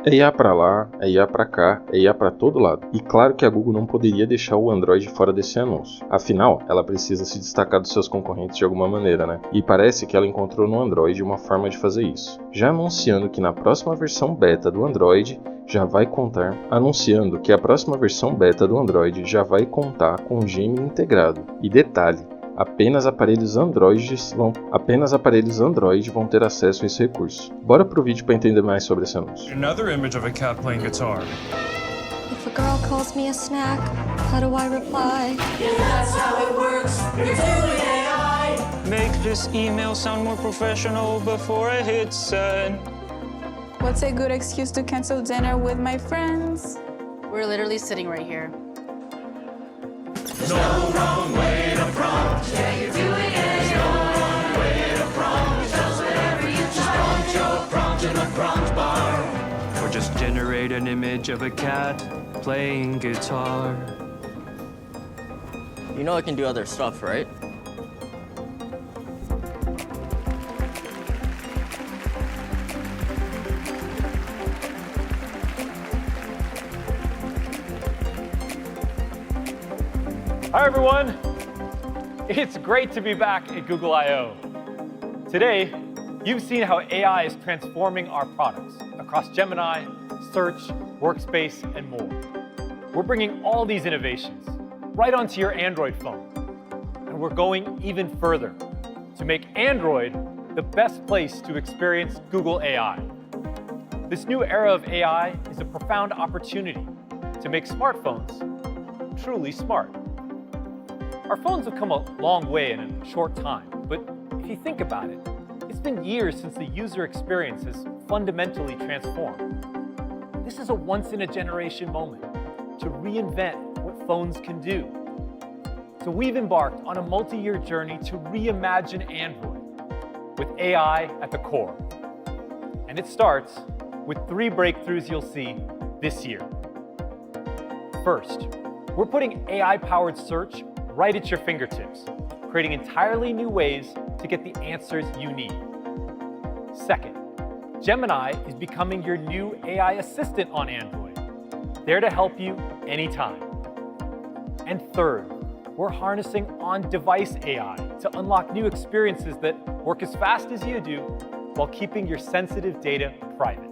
É IA para lá, é IA para cá, é IA para todo lado. E claro que a Google não poderia deixar o Android fora desse anúncio. Afinal, ela precisa se destacar dos seus concorrentes de alguma maneira, né? E parece que ela encontrou no Android uma forma de fazer isso. Já anunciando que na próxima versão beta do Android já vai contar, anunciando que a próxima versão beta do Android já vai contar com o Gemini integrado. E detalhe, apenas aparelhos Android vão ter acesso a esse recurso. Bora pro vídeo para entender mais sobre esse anúncio. Another image of a cat playing guitar. If a girl calls me a snack, how do I reply? Yeah, that's how it works. You're doing AI. Make this email sound more professional before I hit send. What's a good excuse to cancel dinner with my friends? We're literally sitting right here. There's no wrong way to prompt. Yeah, you're doing it. There's no wrong way to prompt. Just whatever you just prompt your prompt in the prompt bar. Or just generate an image of a cat playing guitar. You know I can do other stuff, right? Hi everyone! It's great to be back at Google I/O. Today, you've seen how AI is transforming our products across Gemini, Search, Workspace, and more. We're bringing all these innovations right onto your Android phone. And we're going even further to make Android the best place to experience Google AI. This new era of AI is a profound opportunity to make smartphones truly smart. Our phones have come a long way in a short time, but if you think about it, it's been years since the user experience has fundamentally transformed. This is a once-in-a-generation moment to reinvent what phones can do. So we've embarked on a multi-year journey to reimagine Android with AI at the core. And it starts with 3 breakthroughs you'll see this year. First, we're putting AI-powered search right at your fingertips, creating entirely new ways to get the answers you need. Second, Gemini is becoming your new AI assistant on Android, there to help you anytime. And third, we're harnessing on-device AI to unlock new experiences that work as fast as you do while keeping your sensitive data private.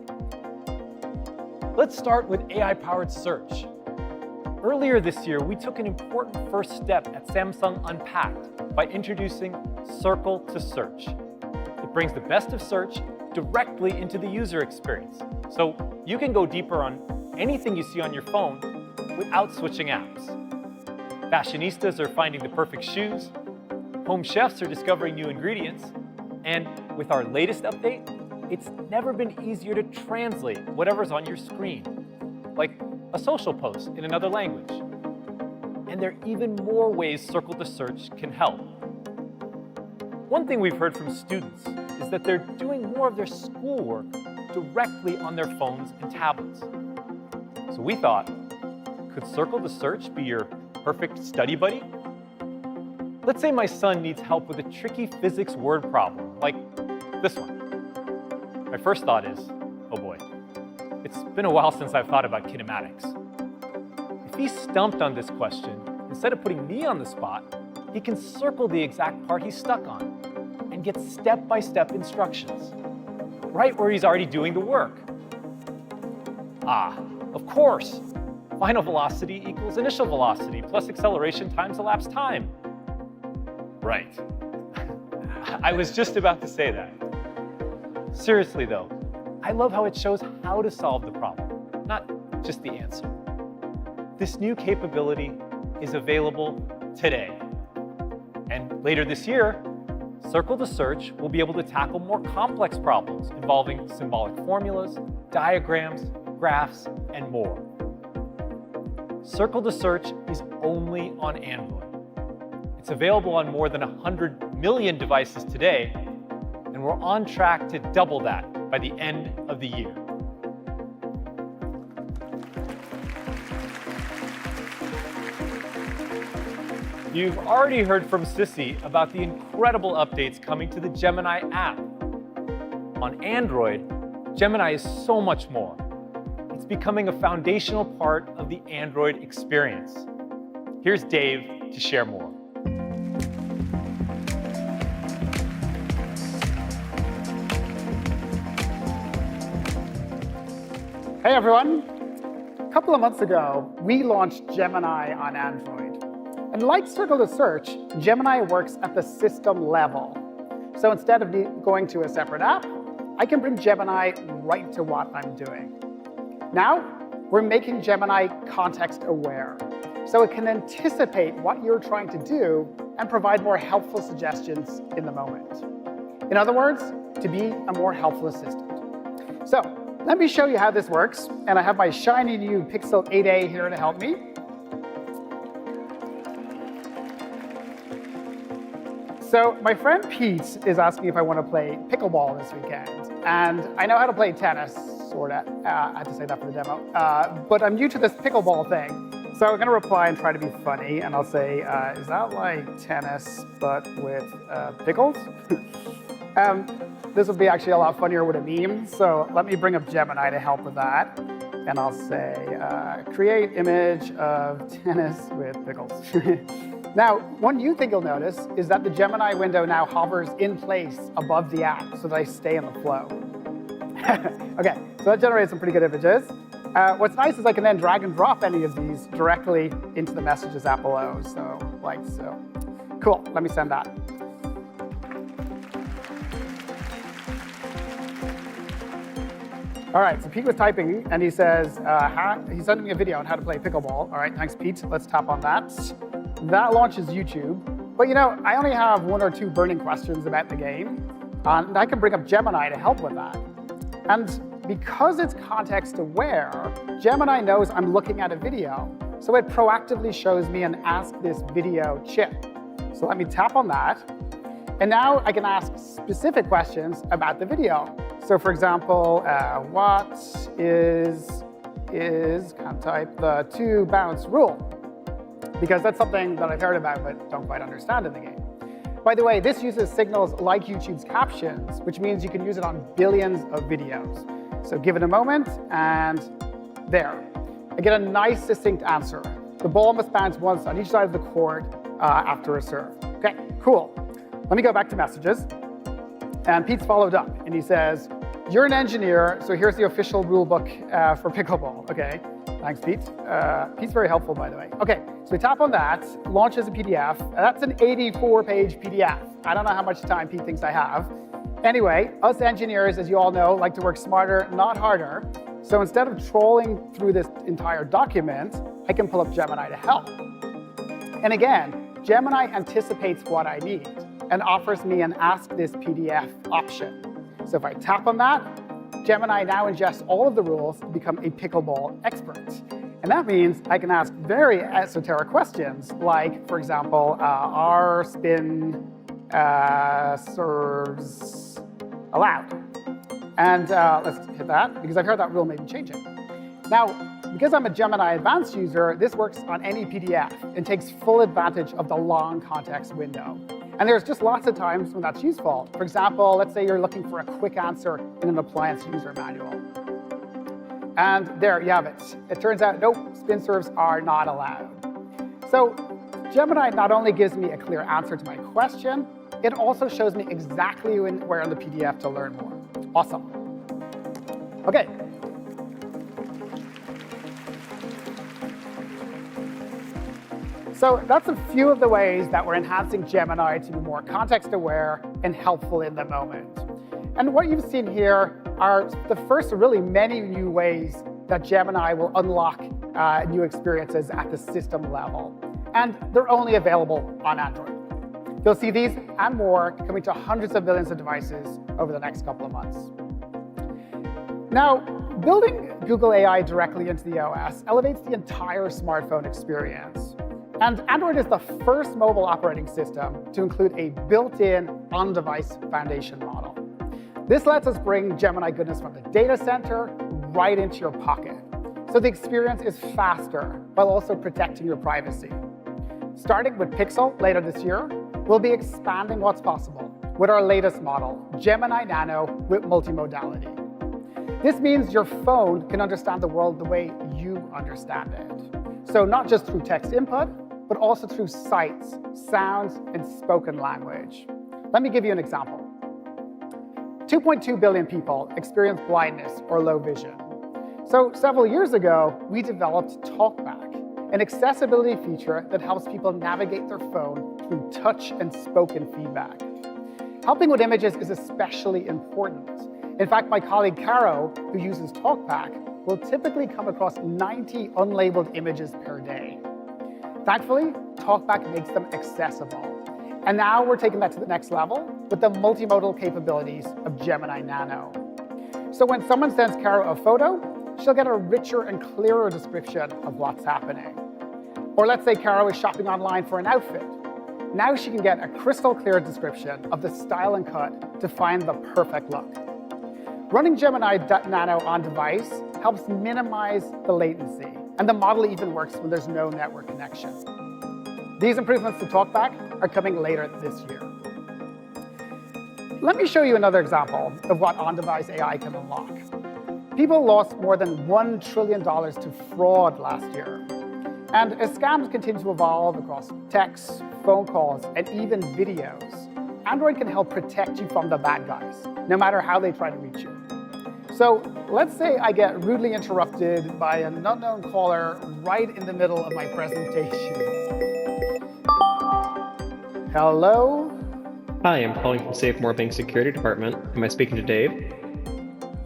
Let's start with AI-powered search. Earlier this year, we took an important first step at Samsung Unpacked by introducing Circle to Search. It brings the best of search directly into the user experience, so you can go deeper on anything you see on your phone without switching apps. Fashionistas are finding the perfect shoes, home chefs are discovering new ingredients, and with our latest update, it's never been easier to translate whatever's on your screen, like a social post in another language. And there are even more ways Circle to Search can help. One thing we've heard from students is that they're doing more of their schoolwork directly on their phones and tablets. So we thought, could Circle to Search be your perfect study buddy? Let's say my son needs help with a tricky physics word problem, like this one. My first thought is, oh boy, it's been a while since I've thought about kinematics. If he's stumped on this question, instead of putting me on the spot, he can circle the exact part he's stuck on and get step-by-step instructions, right where he's already doing the work. Ah, of course, final velocity equals initial velocity plus acceleration times elapsed time. Right. I was just about to say that. Seriously though, I love how it shows how to solve the problem, not just the answer. This new capability is available today. And later this year, Circle to Search will be able to tackle more complex problems involving symbolic formulas, diagrams, graphs, and more. Circle to Search is only on Android. It's available on more than 100 million devices today, and we're on track to double that by the end of the year. You've already heard from Sissy about the incredible updates coming to the Gemini app. On Android, Gemini is so much more. It's becoming a foundational part of the Android experience. Here's Dave to share more. Hey everyone! A couple of months ago, we launched Gemini on Android. And like Circle to Search, Gemini works at the system level. So instead of going to a separate app, I can bring Gemini right to what I'm doing. Now, we're making Gemini context aware, so it can anticipate what you're trying to do and provide more helpful suggestions in the moment. In other words, to be a more helpful assistant. So, let me show you how this works, and I have my shiny new Pixel 8a here to help me. So my friend Pete is asking if I want to play pickleball this weekend, and I know how to play tennis, sort of. I had to say that for the demo, but I'm new to this pickleball thing, so I'm going to reply and try to be funny, and I'll say, is that like tennis, but with pickles? This would be actually a lot funnier with a meme, so let me bring up Gemini to help with that. And I'll say, create image of tennis with pickles. Now, one new thing you'll notice is that the Gemini window now hovers in place above the app so that I stay in the flow. OK, so that generates some pretty good images. What's nice is I can then drag and drop any of these directly into the Messages app below, so like so. Cool, let me send that. All right, so Pete was typing, and he says, he's sending me a video on how to play pickleball. All right, thanks, Pete. Let's tap on that. That launches YouTube. But you know, I only have 1 or 2 burning questions about the game, and I can bring up Gemini to help with that. And because it's context aware, Gemini knows I'm looking at a video, so it proactively shows me an Ask This Video chip. So let me tap on that. And now I can ask specific questions about the video. So for example, what is can't type, the 2 bounce rule? Because that's something that I've heard about but don't quite understand in the game. By the way, this uses signals like YouTube's captions, which means you can use it on billions of videos. So give it a moment, and there. I get a nice, succinct answer. The ball must bounce once on each side of the court after a serve. OK, cool. Let me go back to Messages. And Pete's followed up, and he says, you're an engineer, so here's the official rule book for pickleball. OK, thanks, Pete. Pete's very helpful, by the way. OK, so we tap on that, launches a PDF. That's an 84-page PDF. I don't know how much time Pete thinks I have. Anyway, us engineers, as you all know, like to work smarter, not harder. So instead of trolling through this entire document, I can pull up Gemini to help. And again, Gemini anticipates what I need and offers me an Ask This PDF option. So if I tap on that, Gemini now ingests all of the rules to become a pickleball expert. And that means I can ask very esoteric questions like, for example, are spin serves allowed? And let's hit that, because I've heard that rule may be changing. Now, because I'm a Gemini Advanced user, this works on any PDF and takes full advantage of the long context window. And there's just lots of times when that's useful. For example, let's say you're looking for a quick answer in an appliance user manual. And there you have it. It turns out, nope, spin serves are not allowed. So Gemini not only gives me a clear answer to my question, it also shows me exactly where in the PDF to learn more. Awesome. OK. So that's a few of the ways that we're enhancing Gemini to be more context-aware and helpful in the moment. And what you've seen here are the first of really many new ways that Gemini will unlock new experiences at the system level. And they're only available on Android. You'll see these and more coming to hundreds of millions of devices over the next couple of months. Now, building Google AI directly into the OS elevates the entire smartphone experience. And Android is the first mobile operating system to include a built-in on-device foundation model. This lets us bring Gemini goodness from the data center right into your pocket. So the experience is faster while also protecting your privacy. Starting with Pixel later this year, we'll be expanding what's possible with our latest model, Gemini Nano with multimodality. This means your phone can understand the world the way you understand it. So not just through text input, but also through sights, sounds, and spoken language. Let me give you an example. 2.2 billion people experience blindness or low vision. So several years ago, we developed TalkBack, an accessibility feature that helps people navigate their phone through touch and spoken feedback. Helping with images is especially important. In fact, my colleague Caro, who uses TalkBack, will typically come across 90 unlabeled images per day. Thankfully, TalkBack makes them accessible. And now we're taking that to the next level with the multimodal capabilities of Gemini Nano. So when someone sends Caro a photo, she'll get a richer and clearer description of what's happening. Or let's say Caro is shopping online for an outfit. Now she can get a crystal clear description of the style and cut to find the perfect look. Running Gemini Nano on device helps minimize the latency, and the model even works when there's no network connection. These improvements to TalkBack are coming later this year. Let me show you another example of what on-device AI can unlock. People lost more than $1 trillion to fraud last year. And as scams continue to evolve across texts, phone calls, and even videos, Android can help protect you from the bad guys, no matter how they try to reach you. So let's say I get rudely interrupted by an unknown caller right in the middle of my presentation. Hello? Hi, I'm calling from Safemore Bank Security Department. Am I speaking to Dave?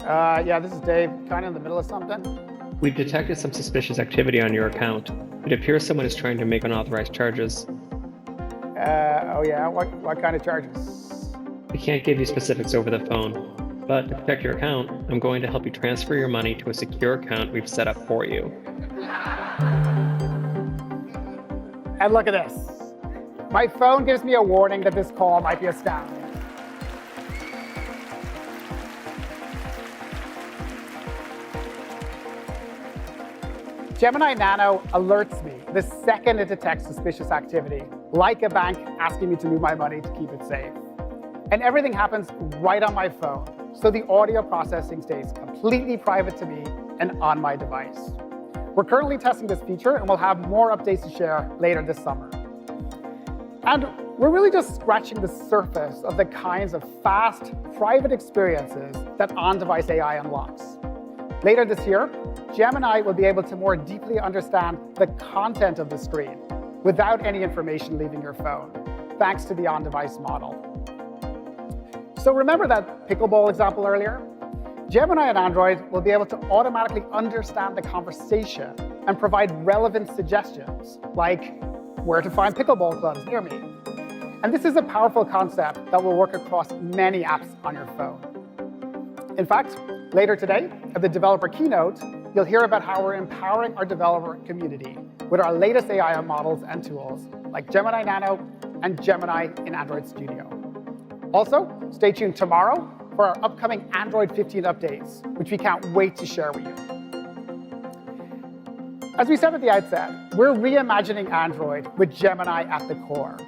Yeah, this is Dave, kind of in the middle of something. We've detected some suspicious activity on your account. It appears someone is trying to make unauthorized charges. Oh yeah, what kind of charges? We can't give you specifics over the phone, but to protect your account, I'm going to help you transfer your money to a secure account we've set up for you. And look at this. My phone gives me a warning that this call might be a scam. Gemini Nano alerts me the second it detects suspicious activity, like a bank asking me to move my money to keep it safe. And everything happens right on my phone, so the audio processing stays completely private to me and on my device. We're currently testing this feature, and we'll have more updates to share later this summer. And we're really just scratching the surface of the kinds of fast, private experiences that on-device AI unlocks. Later this year, Gemini will be able to more deeply understand the content of the screen without any information leaving your phone, thanks to the on-device model. So remember that pickleball example earlier? Gemini and Android will be able to automatically understand the conversation and provide relevant suggestions, like where to find pickleball clubs near me. And this is a powerful concept that will work across many apps on your phone. In fact, later today, at the developer keynote, you'll hear about how we're empowering our developer community with our latest AI models and tools, like Gemini Nano and Gemini in Android Studio. Also, stay tuned tomorrow for our upcoming Android 15 updates, which we can't wait to share with you. As we said at the outset, we're reimagining Android with Gemini at the core.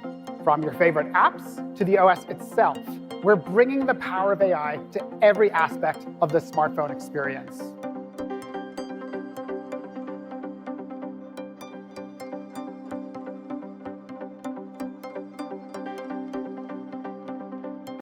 From your favorite apps to the OS itself, we're bringing the power of AI to every aspect of the smartphone experience.